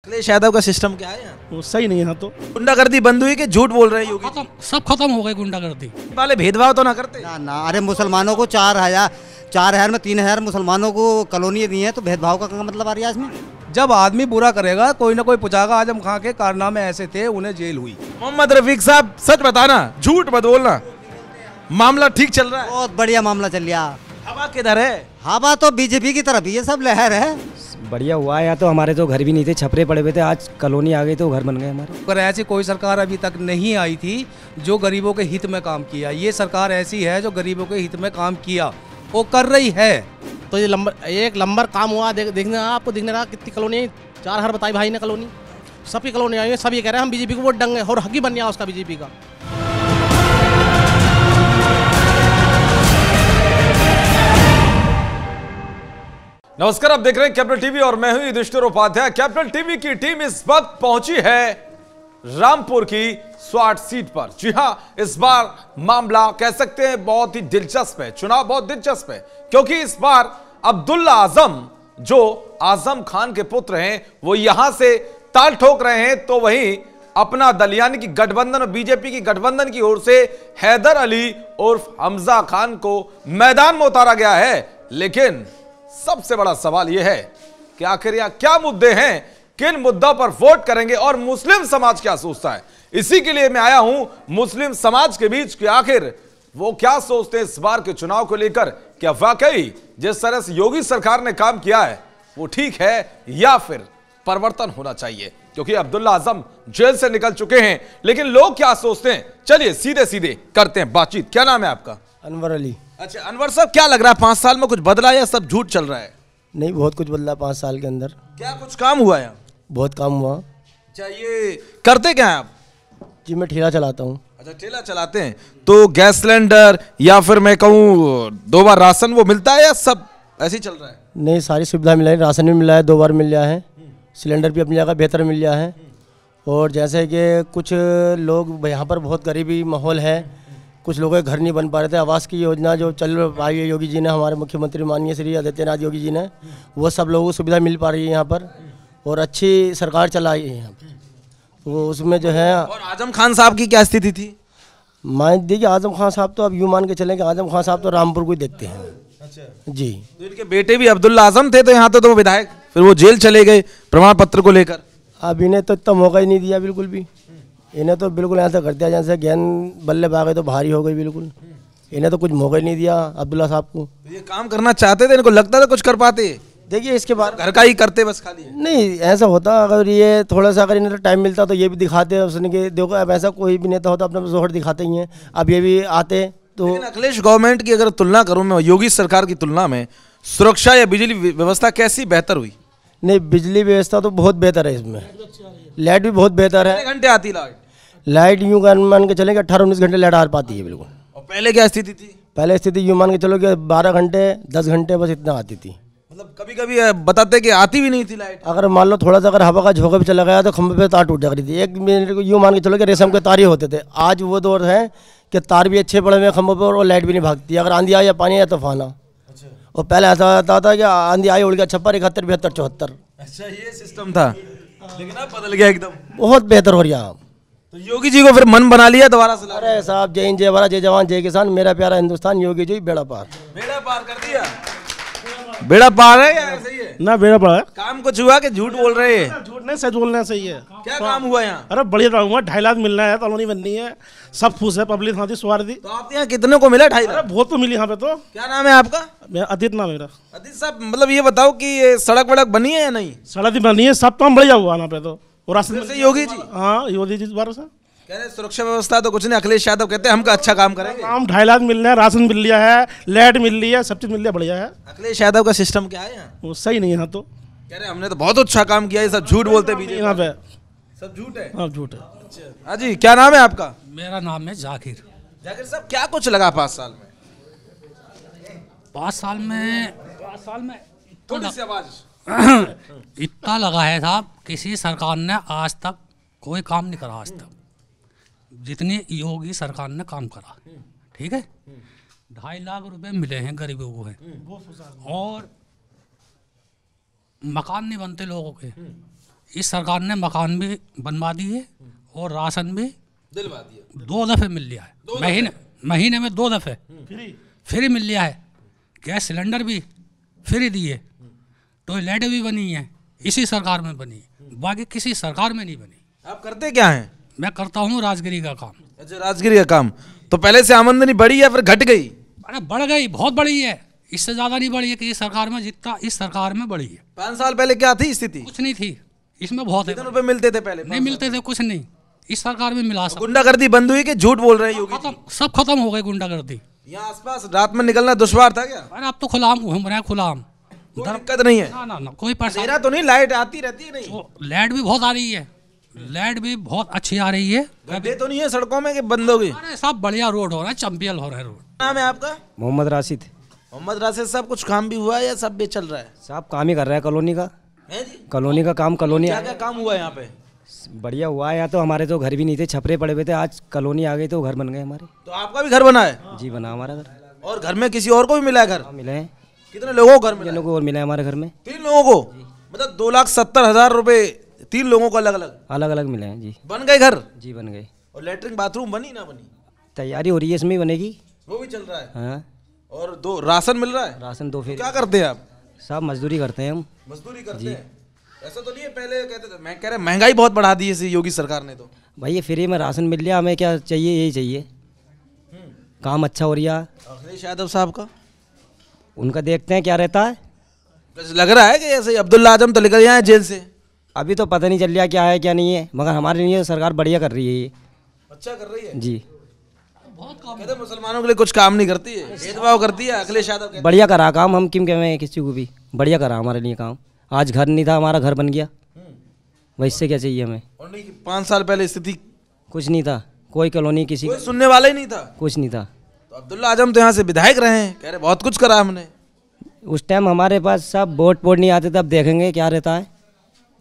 अखिलेश यादव का सिस्टम क्या है यहाँ? वो सही नहीं है। तो गुंडागर्दी बंद हुई कि झूठ बोल रहे हैं योगी जी? सब खत्म हो गए गुंडागर्दी वाले भेदभाव तो ना करते? ना, अरे मुसलमानों को 4,000 में 3,000 मुसलमानों को कॉलोनी दी है, तो भेदभाव का क्या मतलब आ रहा है इसमें? जब आदमी बुरा करेगा कोई ना कोई पूछागा। आजम खां के कारनामे ऐसे थे, उन्हें जेल हुई। मोहम्मद रफीक साहब सच बताना, झूठ मत बोलना, मामला ठीक चल रहा है? बहुत बढ़िया मामला चल रहा। हवा किधर है? हवा तो बीजेपी की तरफ ही है, सब लहर है। बढ़िया हुआ है। या तो हमारे तो घर भी नहीं थे, छपरे पड़े हुए थे, आज कॉलोनी आ गई तो घर बन गए हमारे। पर ऐसी कोई सरकार अभी तक नहीं आई थी जो गरीबों के हित में काम किया। ये सरकार ऐसी है जो गरीबों के हित में काम किया, वो कर रही है। तो ये एक लंबर काम हुआ। देखने आपको दिखने रहा कितनी कॉलोनी, 4,000 बताई भाई ने कॉलोनी, सबकी कॉलोनी आई है। सब ये कह रहे हैं हम बीजेपी को वोट देंगे और हक ही बन गया उसका बीजेपी का। नमस्कार, आप देख रहे हैं कैपिटल टीवी और मैं हूं युधिष्ठिर उपाध्याय। कैपिटल टीवी की टीम इस वक्त पहुंची है रामपुर की स्वाट सीट पर। जी हां, इस बार मामला कह सकते हैं बहुत ही दिलचस्प है, चुनाव बहुत दिलचस्प है, क्योंकि इस बार अब्दुल्ला आजम जो आजम खान के पुत्र हैं वो यहां से ताल ठोक रहे हैं, तो वहीं अपना दल यानी कि गठबंधन और बीजेपी की गठबंधन की ओर से हैदर अली उर्फ हमजा खान को मैदान में उतारा गया है। लेकिन सबसे बड़ा सवाल यह है कि आखिर यहां क्या मुद्दे हैं, किन मुद्दों पर वोट करेंगे और मुस्लिम समाज क्या सोचता है। इसी के लिए मैं आया हूं मुस्लिम समाज के बीच कि आखिर वो क्या सोचते हैं इस बार के चुनाव को लेकर। क्या वाकई जिस तरह से योगी सरकार ने काम किया है वो ठीक है या फिर परिवर्तन होना चाहिए, क्योंकि अब्दुल्ला आजम जेल से निकल चुके हैं। लेकिन लोग क्या सोचते हैं, चलिए सीधे सीधे करते हैं बातचीत। क्या नाम है आपका? अनवर अली। अच्छा अनवर साहब, क्या लग रहा है 5 साल में कुछ बदला या सब झूठ चल रहा है? नहीं, बहुत कुछ बदला 5 साल के अंदर। क्या कुछ काम हुआ है? बहुत काम हुआ। अच्छा, ये करते क्या है आप? जी मैं ठेला चलाता हूँ। अच्छा, ठेला चलाते हैं, तो गैस सिलेंडर या फिर मैं कहूँ 2 बार राशन वो मिलता है या सब ऐसे ही चल रहा है? नहीं, सारी सुविधा मिला है, राशन भी मिला है, 2 बार मिल गया है, सिलेंडर भी अपनी जगह बेहतर मिल गया है। और जैसे कि कुछ लोग यहाँ पर बहुत गरीबी माहौल है, कुछ लोगों के घर नहीं बन पा रहे थे। आवास की योजना जो चल रही है योगी जी ने, हमारे मुख्यमंत्री माननीय श्री आदित्यनाथ योगी जी ने, वो सब लोगों को सुविधा मिल पा रही है यहाँ पर, और अच्छी सरकार चलाई है यहाँ पर। तो उसमें जो है। और आजम खान साहब की क्या स्थिति थी? मान देखिए, आजम खान साहब तो अब यूँ मान के चले कि आजम खान साहब तो रामपुर को ही देखते हैं। अच्छा जी। तो इनके बेटे भी अब्दुल्ला आजम थे, तो यहाँ तो वो विधायक, फिर वो जेल चले गए प्रमाण पत्र को लेकर। अब इन्हें तो इतना मौका ही नहीं दिया बिल्कुल भी। इन्हें तो बिल्कुल ऐसा कर दिया जैसे गेंद बल्ले भागे तो भारी हो गई बिल्कुल। इन्हें तो कुछ मौका ही नहीं दिया अब्दुल्ला साहब को। तो ये काम करना चाहते थे, इनको लगता था कुछ कर पाते? देखिए इसके बाद घर का ही करते बस खाली है। नहीं, ऐसा होता अगर ये थोड़ा सा अगर इन्हें टाइम मिलता तो ये भी दिखाते उसने कि देखो अब ऐसा कोई भी नेता होता अपना जोहर दिखाते ही हैं। अब ये भी आते तो। लेकिन अखिलेश गवर्नमेंट की अगर तुलना करूँ मैं योगी सरकार की तुलना में, सुरक्षा या बिजली व्यवस्था कैसी बेहतर हुई? नहीं, बिजली व्यवस्था तो बहुत बेहतर है, इसमें लाइट भी बहुत बेहतर है। कितने घंटे आती लाइट? लाइट यूँ मान के चले कि 18-19 घंटे लाइट आ पाती है बिल्कुल। और पहले क्या स्थिति थी? पहले स्थिति यूँ मान के चलो कि 12 घंटे 10 घंटे बस इतना आती थी। मतलब कभी कभी बताते कि आती भी नहीं थी लाइट। अगर मान लो थोड़ा सा अगर हवा का झोंका भी चला गया तो खंभे पे तार टूट जा रही थी। एक मिनट को यूँ मान के चलो कि रेशम के तार ही होते थे। आज वो दौर है कि तार भी अच्छे पड़े हुए खंभों पर और लाइट भी नहीं भागती अगर आंधी आए या पानी आए तूफान आ। और पहले ऐसा आता था कि आंधी आई उड़ गया 56, 71, 72, 74। अच्छा, ये सिस्टम था, लेकिन अब बदल गया एकदम। बहुत बेहतर हो रहा। तो योगी जी को फिर मन बना लिया दोबारा से? अरे साहब, जय हिंद, जय भारत, जय जवान, जय किसान, मेरा प्यारा हिंदुस्तान, योगी जी बेड़ा पार। बेड़ा पार कर दिया। बेड़ा पार है या ऐसे ही है? ना बेड़ा पड़ा है। काम कुछ हुआ कि झूठ बोल रहे हैं? झूठ नहीं, सच बोलना सही है। क्या काम हुआ यहाँ? अरे बढ़िया काम हुआ, 2.5 लाख मिलना है, कॉलोनी बननी है, सब खुश है, पब्लिक हाथी स्वार दी। तो आप यहाँ कितने को मिला? 2.5 लाख? अरे बहुत तो मिली यहाँ पे। तो क्या नाम है आपका? मैं अदित नाम मेरा। अदित साहब, मतलब ये बताओ कि ये सड़क वड़क बनी है या नहीं? सड़क भी बनी है, सब काम बढ़िया हुआ यहाँ पे। तो और राशन से योगी जी? हाँ, योगी जी बार से कह रहे सुरक्षा व्यवस्था तो कुछ नहीं, अखिलेश यादव कहते हैं हमका अच्छा काम करेंगे। काम 2.5 लाख मिल रहा है, राशन मिल लिया है, लाइट मिल रही है, सब चीज मिल रही है, बढ़िया है। अखिलेश यादव का सिस्टम क्या है यहाँ? वो सही नहीं है। तो कह रहे हमने तो बहुत अच्छा काम किया, ये सब झूठ बोलते बीजेपी यहाँ पे सब झूठ है। हाँ, झूठ है। हाँ जी, क्या नाम है आपका? मेरा नाम है जाकिर। जाकिर साहब, क्या कुछ लगा 5 साल में? 5 साल में थोड़ी सी आवाज। इतना लगा है साहब, किसी सरकार ने आज तक कोई काम नहीं करा आज तक जितनी योगी सरकार ने काम करा। ठीक है, 2.5 लाख रुपए मिले हैं गरीबों को हैं, और मकान नहीं बनते लोगों के, इस सरकार ने मकान भी बनवा दिए और राशन भी दिलवा दिया। 2 दफ़े मिल लिया है, महीने में 2 दफ़े फ्री मिल लिया है। गैस सिलेंडर भी फ्री दिए, टॉयलेट भी बनी है, इसी सरकार में बनी है, बाकी किसी सरकार में नहीं बनी। आप करते क्या हैं? मैं करता हूँ राजगिरी का काम। अच्छा, राजगिरी का काम। तो पहले से आमदनी बढ़ी या फिर घट गई? अरे बढ़ गई, बहुत बढ़ी है, इससे ज़्यादा नहीं बढ़ी है कि इस सरकार में जितना इस सरकार में बढ़ी है। 5 साल पहले क्या थी स्थिति? कुछ नहीं थी, इसमें बहुत है। कितने रुपए मिलते थे पहले? नहीं मिलते थे, कुछ नहीं, इस सरकार में मिला। सब गुंडागर्दी बंद हुई कि झूठ बोल रहे हैं योगी? खत्म, सब खत्म हो गए गुंडागर्दी। यहाँ आसपास रात में निकलना दुश्वार था क्या? अरे अब तो खुलाम घूम रहे हैं, खुलाम, कोई दिक्कत नहीं है? ना कोई परेशानी अंधेरा तो नहीं, लाइट आती रहती है? नहीं, लाइट भी बहुत आ रही है, लाइट भी बहुत अच्छी आ रही है। गड्ढे तो नहीं है सड़कों में कि बंद हो गई? अरे सब बढ़िया रोड हो रहा है, चंपियल हो रहा है रोड। नाम है आपका? मोहम्मद राशिद। मोहम्मद राशिद साहब, कुछ काम भी हुआ है या सब भी चल रहा है? साहब काम ही कर रहे हैं कॉलोनी का। है जी? कॉलोनी का काम, कॉलोनी क्या क्या काम हुआ है यहाँ पे? बढ़िया हुआ है। यहाँ तो हमारे तो घर भी नहीं थे, छपरे पड़े हुए थे, आज कॉलोनी आ गई तो घर बन गए हमारे। तो आपका भी घर बना है? जी बना हमारा घर। और घर में किसी और को भी मिला है घर? हाँ, मिले हैं। कितने लोगों को घर मिला? 3 लोगों को और मिला है हमारे घर में। 3 लोगों को? मतलब 2,70,000 रुपए 3 लोगों को अलग अलग? अलग अलग मिले हैं जी। बन गए घर? जी बन गए। और लेटरिन बाथरूम बनी ना बनी? तैयारी हो रही है, इसमें ही बनेगी। वो भी चल रहा है? हाँ। और 2 राशन मिल रहा है? राशन 2 फिर। क्या करते हैं आप? साहब मजदूरी करते हैं हम। मजदूरी करते हैं? ऐसा तो नहीं है पहले कहते थे, मैं कह रहा महंगाई बहुत बढ़ा दी है इसी योगी सरकार ने। तो भाई ये फ्री में राशन मिल लिया, हमें क्या चाहिए, यही चाहिए। काम अच्छा हो रहा है। अखिलेश यादव साहब का उनका देखते हैं क्या रहता है। लग रहा है कि ऐसे अब्दुल्ला आजम तो निकल जाए जेल से। अभी तो पता नहीं चल रहा क्या है क्या नहीं है, मगर हमारे लिए सरकार बढ़िया कर रही है ये। अच्छा कर रही है जी। कहते मुसलमानों के लिए कुछ काम नहीं करती है, भेदभाव करती है। अखिलेश यादव कहते बढ़िया करा काम, हम क्यों कहें किसी को भी। बढ़िया करा हमारे लिए काम। आज घर नहीं था, हमारा घर बन गया, वैसे क्या चाहिए हमें। और नहीं 5 साल पहले स्थिति कुछ नहीं था, कोई कॉलोनी किसी कोई सुनने वाला ही नहीं था, कुछ नहीं था। तो अब्दुल्ला आजम तो यहाँ से विधायक रहे हैं, कह रहे बहुत कुछ करा हमने। उस टाइम हमारे पास सब वोट नहीं आते थे, अब देखेंगे क्या रहता है।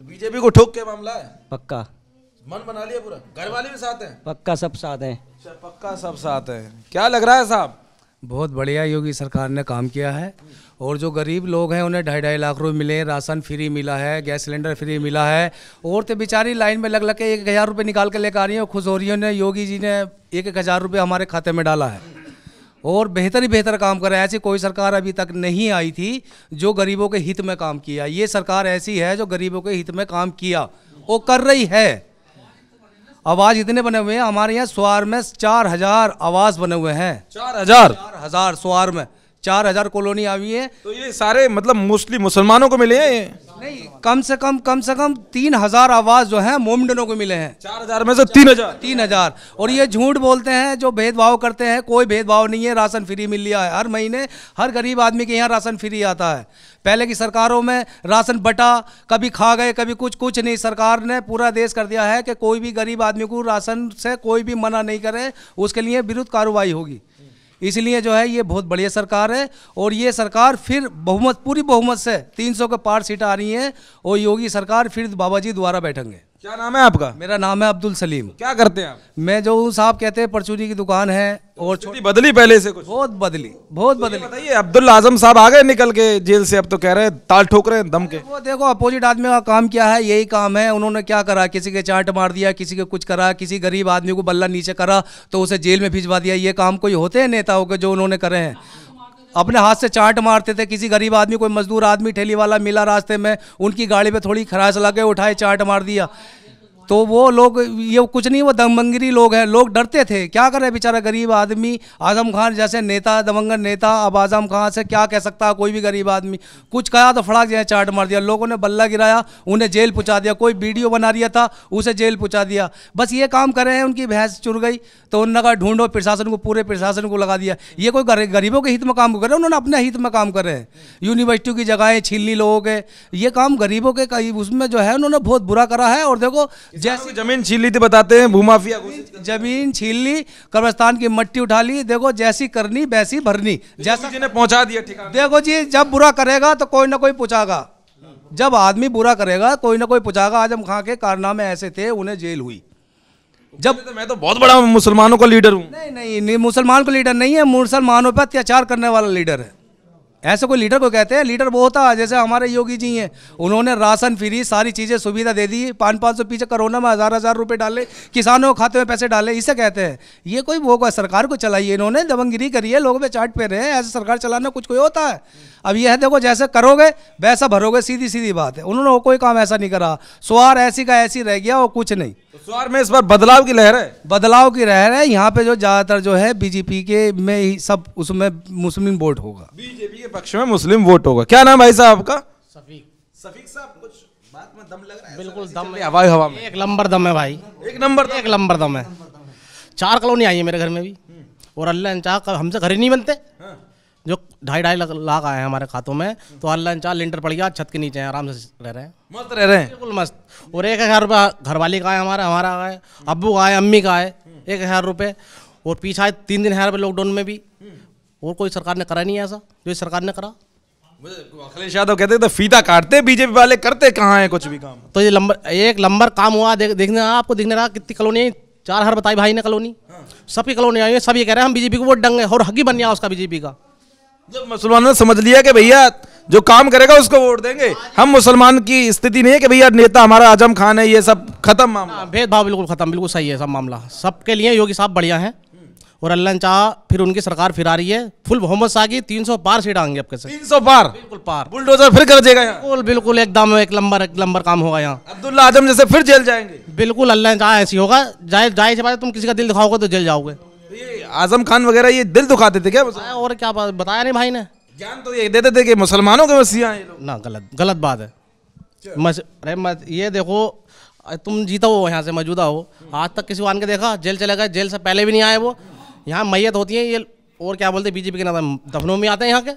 बीजेपी को ठोक के मामला है? पक्का मन बना लिया पूरा? घर वाले भी साथ हैं? पक्का सब साथ हैं। पक्का सब साथ हैं। क्या लग रहा है साहब? बहुत बढ़िया योगी सरकार ने काम किया है। और जो गरीब लोग हैं उन्हें 2.5 लाख रुपए मिले, राशन फ्री मिला है, गैस सिलेंडर फ्री मिला है। औरतें बेचारी लाइन में लग लग के 1,000 रुपये निकाल के लेकर आ रही हैं और खुश हो रही हैं। योगी जी ने 1,000 रुपये हमारे खाते में डाला है और बेहतर ही बेहतर काम कर रहे हैं। ऐसी कोई सरकार अभी तक नहीं आई थी जो गरीबों के हित में काम किया। ये सरकार ऐसी है जो गरीबों के हित में काम किया वो कर रही है। आवास इतने बने हुए हैं हमारे यहाँ स्वार में 4,000 आवास बने हुए हैं। 4,000 स्वार में 4,000 कॉलोनी आई है। तो ये सारे मतलब मोस्टली मुसलमानों को मिले हैं ये? नहीं, कम से कम 3,000 आवास जो है मोमडनों को मिले हैं। 4,000 में से 3,000। और ये झूठ बोलते हैं जो भेदभाव करते हैं, कोई भेदभाव नहीं है। राशन फ्री मिल लिया है, हर महीने हर गरीब आदमी के यहाँ राशन फ्री आता है। पहले की सरकारों में राशन बटा, कभी खा गए कभी कुछ नहीं। सरकार ने पूरा देश कर दिया है कि कोई भी गरीब आदमी को राशन से कोई भी मना नहीं करे, उसके लिए विरुद्ध कार्रवाई होगी। इसलिए जो है ये बहुत बढ़िया सरकार है। और ये सरकार फिर पूरी बहुमत से 300 के पार सीट आ रही हैं और योगी सरकार फिर बाबा जी दोबारा बैठेंगे। क्या नाम है आपका? मेरा नाम है अब्दुल सलीम। क्या करते हैं आप? मैं जो साहब कहते हैं परचूनी की दुकान है। और छोटी बदली पहले से कुछ? बहुत बदली, बहुत बदली। बताइए, अब्दुल्ला आजम साहब आ गए निकल के जेल से, अब तो कह रहे हैं ताल ठोक रहे हैं दम के। वो देखो अपोजिट आदमी का काम क्या है, यही काम है। उन्होंने क्या करा, किसी के चांट मार दिया, किसी के कुछ करा, किसी गरीब आदमी को बल्ला नीचे करा तो उसे जेल में भिजवा दिया। ये काम कोई होते हैं नेताओं के जो उन्होंने करे हैं? अपने हाथ से चांट मारते थे। किसी गरीब आदमी, कोई मजदूर आदमी ठेली वाला मिला रास्ते में, उनकी गाड़ी पे थोड़ी खराश लगे, उठाए चांट मार दिया। तो वो लोग ये कुछ नहीं, वो दमंगिरी लोग हैं। लोग डरते थे, क्या करे बेचारा गरीब आदमी। आजम खान जैसे नेता, दमंगन नेता, अब आजम खान से क्या कह सकता है कोई भी गरीब आदमी। कुछ कहा तो फड़ाक जाए चाट मार दिया। लोगों ने बल्ला गिराया, उन्हें जेल पहुंचा दिया। कोई वीडियो बना रहा था उसे जेल पहुंचा दिया। बस ये काम कर रहे हैं। उनकी भैंस चुर गई तो उन्होंने कहा ढूंढो, प्रशासन को, पूरे प्रशासन को लगा दिया। ये कोई गरीबों के हित में काम कर रहे हैं? उन्होंने अपने हित में काम कर रहे हैं। यूनिवर्सिटियों की जगहें छीन ली लोगों के, ये काम गरीबों के उसमें जो है उन्होंने बहुत बुरा करा है। और देखो जैसे जमीन छीन ली थी, बताते हैं भूमाफिया जमीन छीन ली, कब्रिस्तान की मट्टी उठा ली। देखो जैसी करनी वैसी भरनी, जैसा ने पहुंचा दिया ठिकाने। देखो जी, जब बुरा करेगा तो कोई ना कोई पूछागा। जब आदमी बुरा करेगा कोई ना कोई पूछागा। आजम खां के कारनामे ऐसे थे, उन्हें जेल हुई। जब तो मैं तो बहुत बड़ा मुसलमानों का लीडर हूँ। नहीं, मुसलमान को लीडर नहीं है, मुसलमानों पर अत्याचार करने वाला लीडर है। ऐसे कोई लीडर को कहते हैं? लीडर वो होता है जैसे हमारे योगी जी हैं, उन्होंने राशन फ्री सारी चीज़ें सुविधा दे दी, 500 पीछे कोरोना में 1000 रुपए डाले, किसानों के खाते में पैसे डाले, इसे कहते हैं। ये कोई वो कोई सरकार को चलाई है इन्होंने, दबंगिरी करी है, लोगों पे चाट पे रहे हैं। ऐसे सरकार चलाना कुछ कोई होता है? अब यह है देखो, जैसे करोगे वैसा भरोगे, सीधी सीधी बात है। उन्होंने कोई काम ऐसा नहीं करा, स्वार ऐसी का ऐसी रह गया, वो कुछ नहीं। तो स्वार में इस बार बदलाव की लहर है, बदलाव की लहर है। यहाँ पे जो ज़्यादातर जो है बीजेपी के में ही सब, उसमें मुस्लिम वोट होगा, बीजेपी के पक्ष में मुस्लिम वोट होगा। क्या नाम भाई साहब आपका? सफीक साहब, कुछ बात में दम लग रहा है? बिल्कुल दम है, हवा में एक नंबर दम है भाई, एक नंबर दम है। 4 कॉलोनी आई है मेरे घर में भी, और अल्लाह ने चाहा हमसे घर ही नहीं बनते। जो 2.5 लाख आए हैं हमारे खातों में, तो अल्लाह ने चाहा लिंटर पड़ गया, छत के नीचे हैं, आराम से रह रहे हैं, मस्त रह रहे हैं, बिल्कुल मस्त। और 1000 रुपये घरवाली का है, हमारा आए, अब्बू का है, अम्मी का है, 1000 रुपये। और पीछे आए 3,000 रुपये लॉकडाउन में भी, और कोई सरकार ने करा नहीं ऐसा जो इस सरकार ने करा। अखिलेश यादव कहते थे फीता काटते, बीजेपी वाले करते कहाँ है कुछ भी काम। तो ये एक नंबर काम हुआ। देखने आपको दिखने रहा कितनी कॉलोनी, 4 हर बताई भाई ने कॉलोनी, सबकी कॉलोनी आई है, सब ये कह रहे हैं हम बीजेपी को वोट देंगे, और हक ही बन गया उसका बीजेपी का। जब मुसलमानों ने समझ लिया कि भैया जो काम करेगा उसको वोट देंगे, हम मुसलमान की स्थिति नहीं है कि भैया नेता हमारा आजम खान है, ये सब खत्म मामला, भेदभाव बिल्कुल खत्म, बिल्कुल सही है सब मामला। सबके लिए योगी साहब बढ़िया हैं, और अल्लाह ने चाहा फिर उनकी सरकार फिर आ रही है, फुल बहुमत से आ गई, 300 पार सीट आएंगे अब कैसे, 300 पार, बिल्कुल पार, बुलडोजर फिर कर देगा यहाँ, बिल्कुल बिल्कुल एकदम एक नंबर काम होगा यहाँ। अब्दुल्ला आजम जैसे फिर जेल जाएंगे, बिल्कुल अल्लाह ने चाहा ऐसी होगा। जाए से तुम किसी का दिल दिखाओगे तो जेल जाओगे। ये आजम खान वगैरह ये दिल दुखाते थे क्या? और क्या बताया नहीं भाई ने, ज्ञान तो ये देते थे कि मुसलमानों के मसीहा हैं ये लोग। ना, गलत बात है। अरे ये देखो, तुम जीता हो यहाँ से, मौजूदा हो, आज तक किसी को आन के देखा? जेल चले गए, जेल से पहले भी नहीं आए वो। यहाँ मैयत होती है ये, और क्या बोलते हैं बीजेपी के नाम, दफनों में आते हैं यहाँ के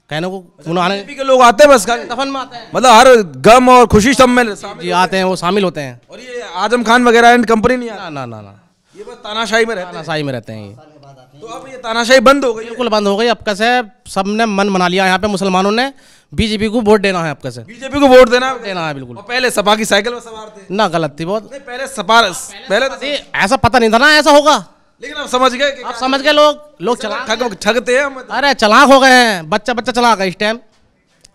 कहने को, बीजेपी के लोग आते हैं बस दफन में आते हैं, मतलब हर गम और खुशी सब में जी आते हैं, वो शामिल होते हैं। और ये आजम खान वगैरह एंड कंपनी नहीं आती? ना, ये बस तानाशाही में रहते हैं, तानाशाही में रहते हैं ये। तो अब ये तानाशाही बंद हो गई, बिल्कुल बंद हो गई। अब कैसे सबने मन बना लिया यहाँ पे, मुसलमानों ने बीजेपी को वोट देना है, अब कैसे बीजेपी को वोट देना है बिल्कुल। और पहले सपा की साइकिल में सवार थे ना, गलत थी बहुत। नहीं, पहले तो ऐसा पता नहीं था ना ऐसा होगा, लेकिन अब समझ गए, अब समझ गए लोग ठगते हैं हम। अरे चालाक हो गए हैं, बच्चा चलाक है इस टाइम।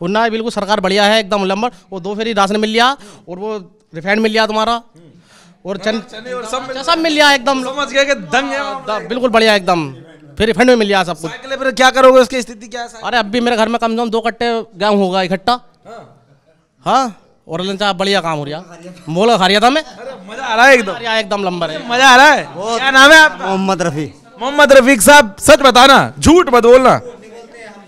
उन्ना बिल्कुल सरकार बढ़िया है एकदम नंबर। वो 2 फेरी राशन मिल लिया, और वो रिफाइंड मिल लिया तुम्हारा, और चने और सब मिल लिया एकदम, समझ गए कि दंग है, बिल्कुल बढ़िया एकदम। फिर रिफंड में मिल गया सब कुछ। साइकिल पर क्या करोगे, उसकी स्थिति क्या है? अरे अब भी मेरे घर में कम से कम 2 कट्टे गेहूँ होगा इकट्ठा। हाँ, और लंचा बढ़िया काम हो रहा, मोल खा रहा था मैं। मजा आ रहा है एकदम नंबर है, मजा आ रहा है। क्या नाम है आपका? मोहम्मद रफी। मोहम्मद रफीक साहब, सच बताना, झूठ मत बोलना,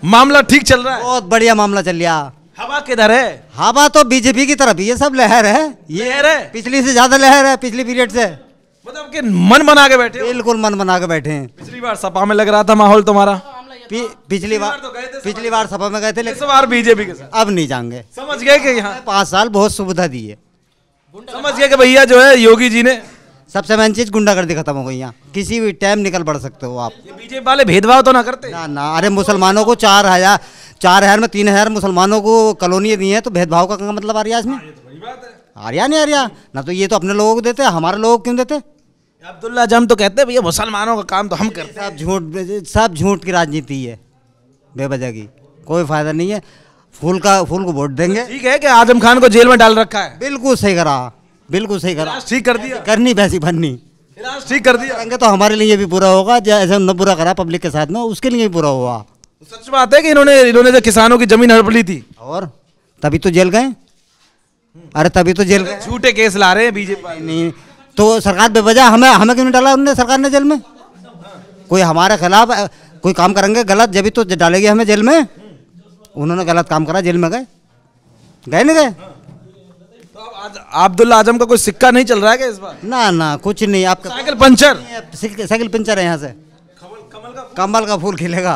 मामला ठीक चल रहा है? बहुत बढ़िया मामला चल रहा। हवा किधर है? हवा तो बीजेपी की तरफ ही है, सब लहर है, ये लहर है, पिछली से ज्यादा लहर है, पिछली पीरियड से। मतलब कि मन बना के बैठे हो? बिल्कुल मन बना के बैठे हैं। पिछली बार सपा में लग रहा था माहौल तुम्हारा, पिछली बार सपा में गए थे, इस बार बीजेपी के साथ। अब नहीं जाएंगे। समझ गए कि यहाँ 5 साल बहुत सुविधा दी है, समझ गए कि भैया जो है योगी जी ने, सबसे मेन चीज गुंडागर्दी खत्म हो गई। यहाँ किसी भी टाइम निकल पड़ सकते हो आप। ये बीजेपी वाले भेदभाव तो ना करते? ना, अरे मुसलमानों को 4,000 में 3,000 मुसलमानों को कॉलोनी दी है, तो भेदभाव का क्या मतलब आ रहा है इसमें? आ रहा नहीं आ रहा ना, तो ये तो अपने लोगों को देते, हमारे लोगों को क्यों देते? अब्दुल्ला आजम तो कहते हैं भैया मुसलमानों का काम तो हम करते। सब झूठ की राजनीति है, बेवजह की, कोई फायदा नहीं है। फूल को वोट देंगे। ठीक है कि आजम खान को जेल में डाल रखा है, बिल्कुल सही करा, बिल्कुल सही करा, ठीक कर दिया, करनी वैसी बननी, ठीक कर दिया। तो हमारे लिए भी बुरा होगा, जैसे न बुरा करा पब्लिक के साथ में, उसके लिए भी बुरा हुआ। सच बात है कि इन्होंने जो किसानों की जमीन हड़प ली थी, और तभी तो जेल गए। अरे तभी तो जेल गए, झूठे केस ला रहे हैं बीजेपी। नहीं तो सरकार बेवजह हमें क्यों नहीं डाला उन्होंने, सरकार ने जेल में? कोई हमारे खिलाफ कोई काम करेंगे गलत, जब भी तो डालेगी हमें जेल में। उन्होंने गलत काम करा, जेल में गए नहीं गए? तो अब अब्दुल्ला आजम का कोई सिक्का नहीं चल रहा है क्या इस बार? ना, कुछ नहीं। आपका साइकिल पंचर, साइकिल पंचर है यहाँ से। कमल का फूल खिलेगा,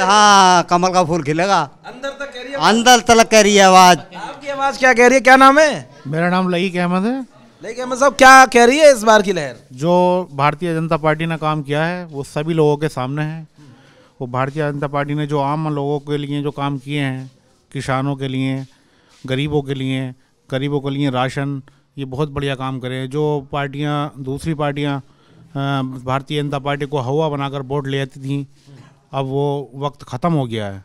हाँ कमल का फूल खिलेगा। अंदर तक कह रही है आवाज। आपकी आवाज क्या कह रही है? क्या नाम है? मेरा नाम लईक अहमद है। लईक अहमद साहब, क्या कह रही है इस बार की लहर? जो भारतीय जनता पार्टी ने काम किया है वो सभी लोगों के सामने है। वो भारतीय जनता पार्टी ने जो आम लोगों के लिए जो काम किए हैं, किसानों के लिए, गरीबों के लिए राशन, ये बहुत बढ़िया काम करे हैं। जो पार्टियां, दूसरी पार्टियां भारतीय जनता पार्टी को हवा बनाकर वोट ले आती थी, अब वो वक्त ख़त्म हो गया है।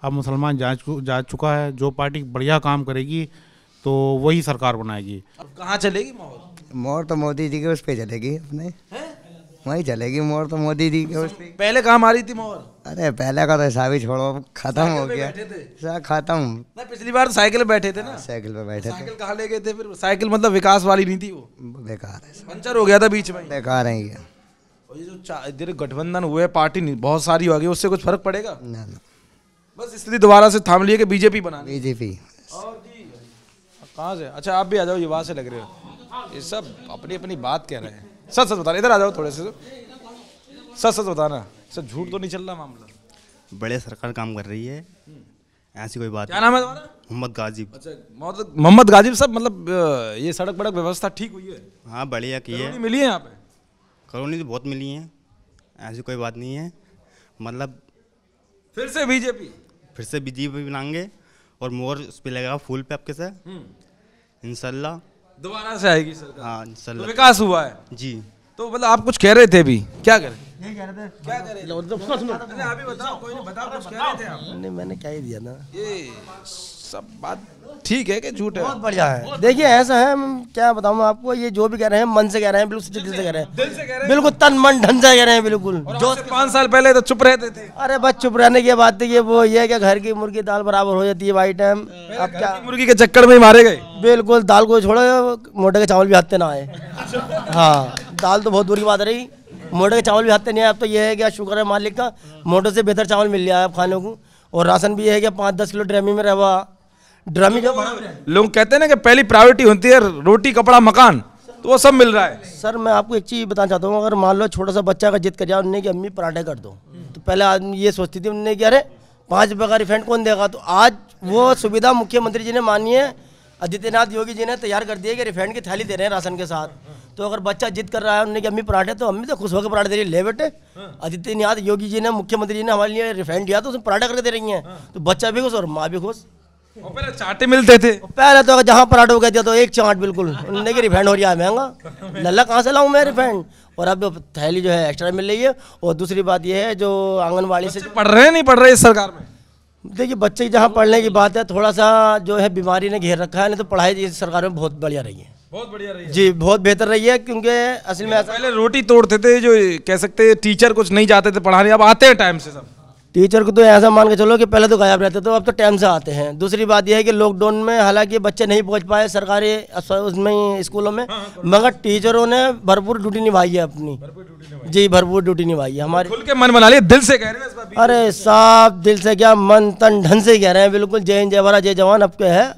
अब मुसलमान जा चुका है। जो पार्टी बढ़िया काम करेगी तो वही सरकार बनाएगी। अब कहाँ चलेगी मोहर? मोहर तो मोदी जी के उस पे चलेगी, अपने वहीं चलेगी मोहर तो मोदी जी के उस पे। पहले कहाँ मारी थी मोहर? अरे पहले का तो हिसाब ही छोड़ो, खत्म हो गया, खत्म। नहीं, पिछली बार साइकिल पे बैठे थे ना। साइकिल पे बैठे थे। साइकिल कहाँ ले गए थे फिर? साइकिल मतलब विकास वाली नहीं थी वो, बेकार है, पंचर हो गया था बीच में। बेकार है ये। और ये जो इधर गठबंधन हुए, पार्टी नहीं बहुत सारी हो गई, उससे कुछ फर्क पड़ेगा? ना। बस स्थिति दोबारा से थाम ली है कि बीजेपी बनानी। बीजेपी। कहाँ से? अच्छा आप भी आ जाओ, ये वहाँ से लग रहे हो। ये सब अपनी अपनी बात कह रहे हैं। सच सच बताना, इधर आ जाओ थोड़े से, सच सच बताना, सच झूठ तो नहीं चल रहा मामला। बड़े सरकार काम कर रही है, ऐसी कोई बात। क्या नाम है तुम्हारा? मोहम्मद गाजिब। अच्छा मोहम्मद गाजिब साहब, मतलब ये सड़क बड़क व्यवस्था ठीक हुई है? हाँ बढ़िया की है। मिली है यहाँ पे? कॉलोनी तो बहुत मिली है, ऐसी कोई बात नहीं है। मतलब फिर से बीजेपी बनाएंगे और मोर उस पर लगेगा फूल पे आपके से, इंशाल्लाह दोबारा से आएगी सरकार। हाँ इंशाल्लाह। तो विकास हुआ है जी। तो मतलब आप कुछ कह रहे थे अभी, क्या कह रहे थे? यही कह रहे थे। क्या कह रहे थे? अभी बताओ, कोई नहीं, बताओ कुछ कह रहे थे आप। नहीं मैंने क्या ही दिया ना, ये सब बात ठीक है कि झूठ है? बहुत बढ़िया है। देखिए ऐसा है, क्या बताऊँ मैं आपको, ये जो भी कह रहे हैं मन से कह रहे हैं, बिल्कुल दिल से कह रहे हैं, बिल्कुल तन मन धन से कह रहे हैं, बिल्कुल। जो 5 साल पहले तो चुप रहते थे। अरे बस चुप रहने की बात है, वो ये है कि घर की मुर्गी दाल बराबर हो जाती है भाई टाइम। अब क्या मुर्गी के चक्कर में ही मारे गए? बिल्कुल, दाल को छोड़ो, मोटे के चावल भी हाथ ना आए। हाँ दाल तो बहुत दूर की बात रही, मोटे के चावल भी हाथ नहीं आए। अब तो ये है कि शुक्र है मालिक का, मोटे से बेहतर चावल मिल गया है अब खाने को। और राशन भी ये है कि 5-10 किलो ड्रमी में रवा, ड्रमी जो लोग कहते हैं ना कि पहली प्रायोरिटी होती है रोटी कपड़ा मकान, तो वो सब मिल रहा है। सर मैं आपको एक चीज़ बताना चाहता हूँ, अगर मान लो छोटा सा बच्चा का जिद कर जाए उनने कि अम्मी पराठे कर दो, तो पहले आदमी ये सोचती थी उनने कि अरे 5 रुपये का रिफंड कौन देगा। तो आज वो सुविधा मुख्यमंत्री जी ने मानी है, आदित्यनाथ योगी जी ने तैयार कर दिया कि रिफंड की थैली दे रहे हैं राशन के साथ। तो अगर बच्चा जिद कर रहा है उनने कि अम्मी पराठे, तो अम्मी तो खुश होकर पराठे दे रही है, ले बेटे आदित्यनाथ योगी जी ने, मुख्यमंत्री जी ने हमारे लिए रिफंड दिया तो उसमें पराठा करके दे रही हैं। तो बच्चा भी खुश और माँ भी खुश। और पहले चाटे मिलते थे, पहले तो जहाँ पराठे कहते दिया तो एक चाट, बिल्कुल उनने की रिफंड हो रहा है महंगा, लल्ला कहाँ से लाऊं मैं रिफंड। और अब थैली जो है एक्स्ट्रा मिल रही है। और दूसरी बात यह है, जो आंगनबाड़ी से पढ़ रहे नहीं पढ़ रहे इस सरकार में? देखिए बच्चे जहाँ पढ़ने की बात है, थोड़ा सा जो है बीमारी ने घेर रखा है, नहीं तो पढ़ाई इस सरकार में बहुत बढ़िया रही है। बहुत बढ़िया रही है जी, बहुत बेहतर रही है। क्योंकि असल में पहले रोटी तोड़ते थे, जो कह सकते हैं टीचर कुछ नहीं जाते थे पढ़ाने, अब आते हैं टाइम से सब। टीचर को तो ऐसा मान के चलो कि पहले तो गायब रहते थे, अब तो टाइम से आते हैं। दूसरी बात यह है कि लॉकडाउन में हालांकि बच्चे नहीं पहुंच पाए सरकारी उसमें स्कूलों में, मगर टीचरों ने भरपूर ड्यूटी निभाई है अपनी। जी भरपूर ड्यूटी निभाई है हमारी। खुल के मन बना लिया, दिल से कह रहे हैं इस बार? अरे साफ दिल से क्या, मन तन धन से कह रहे हैं, बिल्कुल जय हिंद जय भारत जय जवान। अब क्या है,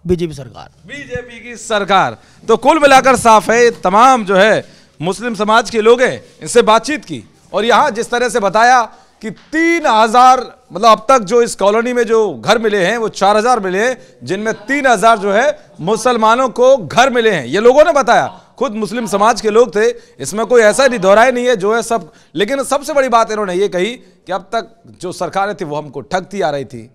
बीजेपी सरकार, बीजेपी की सरकार। तो कुल मिलाकर साफ है, तमाम जो है मुस्लिम समाज के लोग हैं, इनसे बातचीत की और यहाँ जिस तरह से बताया कि 3000 मतलब अब तक जो इस कॉलोनी में जो घर मिले हैं वो 4000 मिले हैं, जिनमें 3000 जो है मुसलमानों को घर मिले हैं। ये लोगों ने बताया, खुद मुस्लिम समाज के लोग थे, इसमें कोई ऐसा नहीं दोहराए नहीं है जो है सब। लेकिन सबसे बड़ी बात इन्होंने ये कही कि अब तक जो सरकारें थी वो हमको ठगती आ रही थी,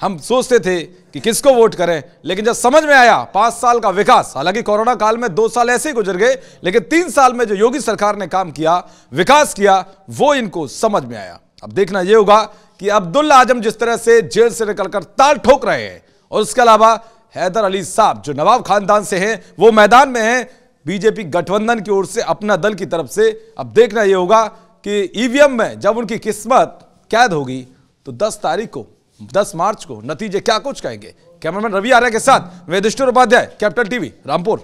हम सोचते थे कि किसको वोट करें, लेकिन जब समझ में आया 5 साल का विकास, हालांकि कोरोना काल में 2 साल ऐसे ही गुजर गए, लेकिन 3 साल में जो योगी सरकार ने काम किया, विकास किया, वो इनको समझ में आया। अब देखना यह होगा कि अब्दुल्ला आजम जिस तरह से जेल से निकलकर ताल ठोक रहे हैं, और उसके अलावा हैदर अली साहब जो नवाब खानदान से हैं, वो मैदान में हैं बीजेपी गठबंधन की ओर से अपना दल की तरफ से। अब देखना यह होगा कि ईवीएम में जब उनकी किस्मत कैद होगी तो 10 मार्च को नतीजे क्या कुछ कहेंगे। कैमरामैन रवि आर्य के साथ वेदिष्टर उपाध्याय, कैपिटल टीवी, रामपुर।